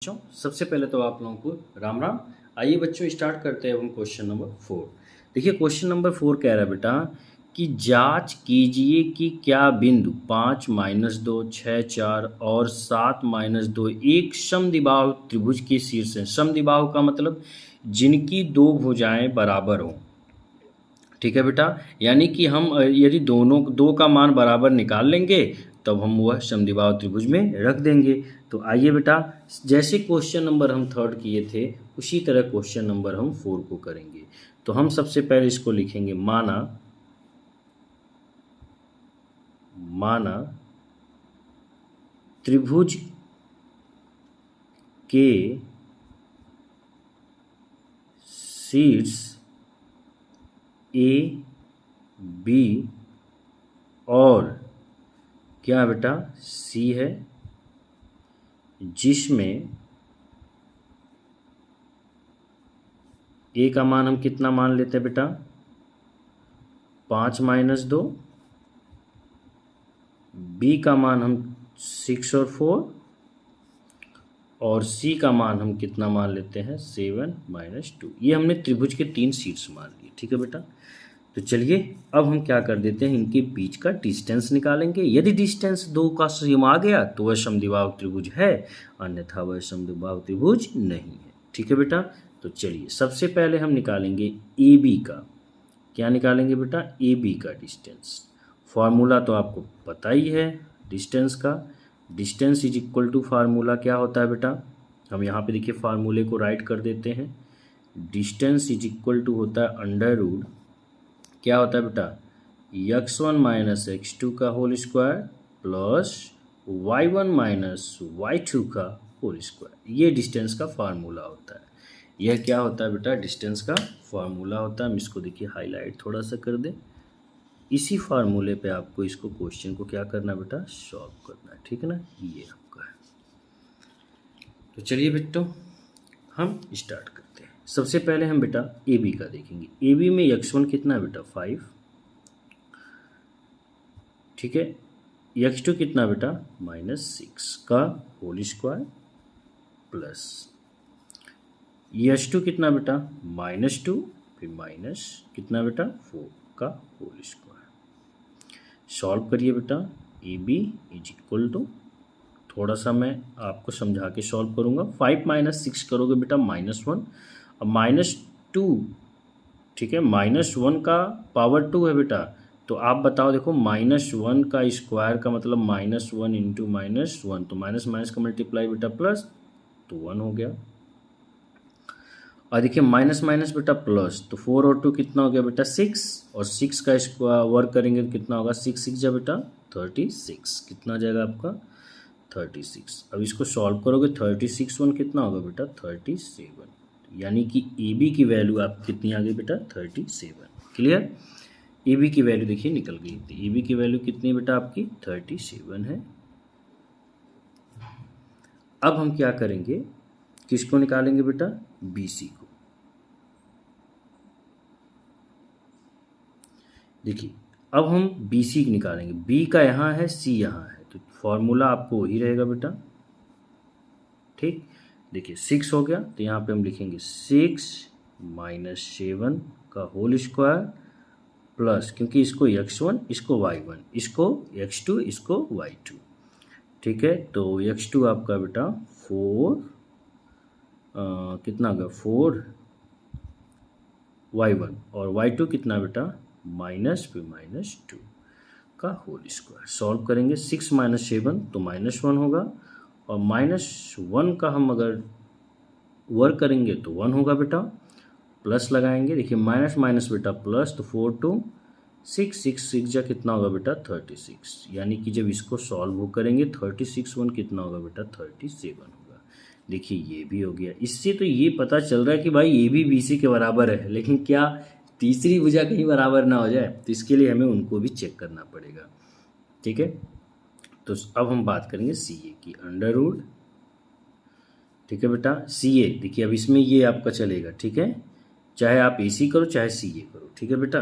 बच्चों, सबसे पहले तो आप लोगों को राम राम। आइए बच्चों, स्टार्ट करते हैं हम क्वेश्चन नंबर 4। देखिए क्वेश्चन नंबर 4 कह रहा है बेटा कि जांच कीजिए कि क्या बिंदु 5 - 2 6 4 और 7 - 2 एक समद्विबाहु त्रिभुज के शीर्ष हैं। समद्विबाहु का मतलब जिनकी दो भुजाएं बराबर हों। ठीक है बेटा, यानी कि हम यदि दोनों दो का मान बराबर निकाल लेंगे तब हम वह समद्विबाहु त्रिभुज में रख देंगे। तो आइए बेटा, जैसे क्वेश्चन नंबर हम 3 किए थे उसी तरह क्वेश्चन नंबर हम 4 को करेंगे। तो हम सबसे पहले इसको लिखेंगे माना त्रिभुज के शीर्ष ए बी और क्या बेटा सी है, जिसमें ए का मान हम कितना मान लेते हैं बेटा 5 - 2, बी का मान हम 6 और 4 और सी का मान हम कितना मान लेते हैं 7 - 2। ये हमने त्रिभुज के 3 शीर्ष मान लिए। ठीक है बेटा, तो चलिए अब हम क्या कर देते हैं, इनके बीच का डिस्टेंस निकालेंगे। यदि डिस्टेंस 2 का सेम आ गया तो वह समद्विबाहु त्रिभुज है, अन्यथा वह समद्विबाहु त्रिभुज नहीं है। ठीक है बेटा, तो चलिए सबसे पहले हम निकालेंगे ए बी का। क्या निकालेंगे बेटा, ए बी का डिस्टेंस। फार्मूला तो आपको पता ही है डिस्टेंस का। Distance is equal to formula क्या होता है बेटा, हम यहाँ पे देखिए फार्मूले को राइट कर देते हैं। डिस्टेंस इज इक्वल टू होता है अंडर रूट क्या होता है बेटा x1 - x2 का whole square plus y1 - y2 का होल स्क्वायर। ये डिस्टेंस का फार्मूला होता है। यह क्या होता है बेटा, डिस्टेंस का फार्मूला होता है। हम इसको देखिए हाईलाइट थोड़ा सा कर दें। इसी फार्मूले पे आपको इसको क्वेश्चन को क्या करना है बेटा, सॉल्व करना है। ठीक है ना, ये आपका है। तो चलिए बेटो हम स्टार्ट करते हैं। सबसे पहले हम बेटा ए बी का देखेंगे। ए बी में x1 कितना है बेटा 5, ठीक है। x2 कितना बेटा -6 का होल स्क्वायर प्लस x2 कितना बेटा -2 फिर माइनस कितना बेटा 4 का होल स्क्वायर। सॉल्व करिए बेटा। A B is equal to, थोड़ा सा मैं आपको समझा के सॉल्व करूँगा। 5 - 6 करोगे बेटा -1 और -2, ठीक है। -1 का पावर 2 है बेटा, तो आप बताओ देखो -1 का स्क्वायर का मतलब -1 इंटू -1, तो माइनस माइनस का मल्टीप्लाई बेटा प्लस, तो 1 हो गया। और देखिए माइनस माइनस बेटा प्लस, तो 4 और 2 कितना हो गया बेटा 6, और 6 का स्क्वायर वर्क करेंगे तो कितना होगा 6 6 जा बेटा 36, कितना आ जाएगा आपका 36। अब इसको सॉल्व करोगे 36 1 कितना होगा बेटा 37, यानी कि ए बी की वैल्यू आप कितनी आ गई बेटा 37। क्लियर, ए बी की वैल्यू देखिए निकल गई थी। ए बी की वैल्यू कितनी बेटा आपकी 37 है। अब हम क्या करेंगे, किसको निकालेंगे बेटा बी सी को। देखिए अब हम बी सी निकालेंगे। बी का यहाँ है, सी यहाँ है, तो फॉर्मूला आपको वही रहेगा बेटा। ठीक, देखिए 6 हो गया तो यहाँ पे हम लिखेंगे 6 - 7 का होल स्क्वायर प्लस, क्योंकि इसको x1 इसको y1 इसको x2 इसको y2, ठीक है। तो x2 आपका बेटा 4 कितना होगा 4 y1 और y2 कितना बेटा -2 का होल स्क्वायर। सॉल्व करेंगे 6 - 7 तो -1 होगा, और -1 का हम अगर वर्क करेंगे तो 1 होगा बेटा। प्लस लगाएंगे, देखिए माइनस माइनस बेटा प्लस, तो 4 2 6 6 6 जा कितना होगा बेटा 36, यानी कि जब इसको सॉल्व करेंगे 36 1 कितना होगा बेटा 37 होगा। देखिए ये भी हो गया। इससे तो ये पता चल रहा है कि भाई ये भी बी सी के बराबर है, लेकिन क्या तीसरी भुजा कहीं बराबर ना हो जाए, तो इसके लिए हमें उनको भी चेक करना पड़ेगा। ठीक है, तो अब हम बात करेंगे सी ए की। अंडर रूट, ठीक है बेटा सी ए, देखिए अब इसमें ये आपका चलेगा, ठीक है, चाहे आप ए सी करो चाहे सी ए करो, ठीक है बेटा।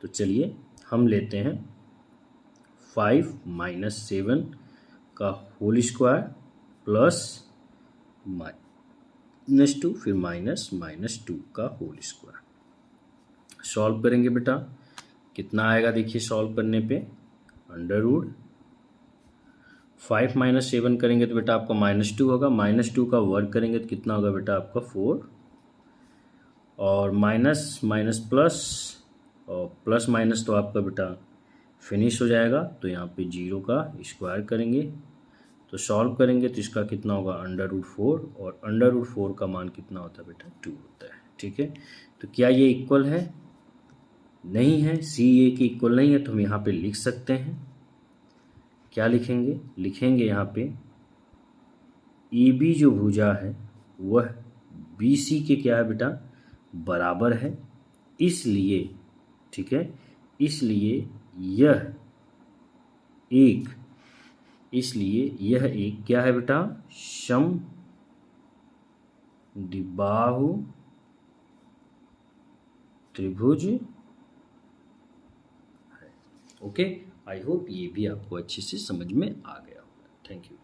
तो चलिए हम लेते हैं 5 - 7 का होल स्क्वायर प्लस -2 फिर -2 का होल स्क्वायर। सॉल्व करेंगे बेटा, कितना आएगा देखिए सॉल्व करने पे, √ 5 - 7 करेंगे तो बेटा आपका -2 होगा, -2 का वर्ग करेंगे तो कितना होगा बेटा आपका 4, और माइनस माइनस प्लस, और प्लस माइनस तो आपका बेटा फिनिश हो जाएगा, तो यहाँ पे 0 का स्क्वायर करेंगे तो सॉल्व करेंगे तो इसका कितना होगा √4, और √4 का मान कितना होता है बेटा 2 होता है। ठीक है, तो क्या ये इक्वल है? नहीं है, सी ए की इक्वल नहीं है, तो हम यहाँ पे लिख सकते हैं, क्या लिखेंगे? लिखेंगे यहाँ पे ए बी जो भुजा है वह बी सी के क्या है बेटा बराबर है, इसलिए, ठीक है, इसलिए यह एक क्या है बेटा समद्विबाहु त्रिभुज है। ओके, आई होप ये भी आपको अच्छे से समझ में आ गया होगा। Thank you.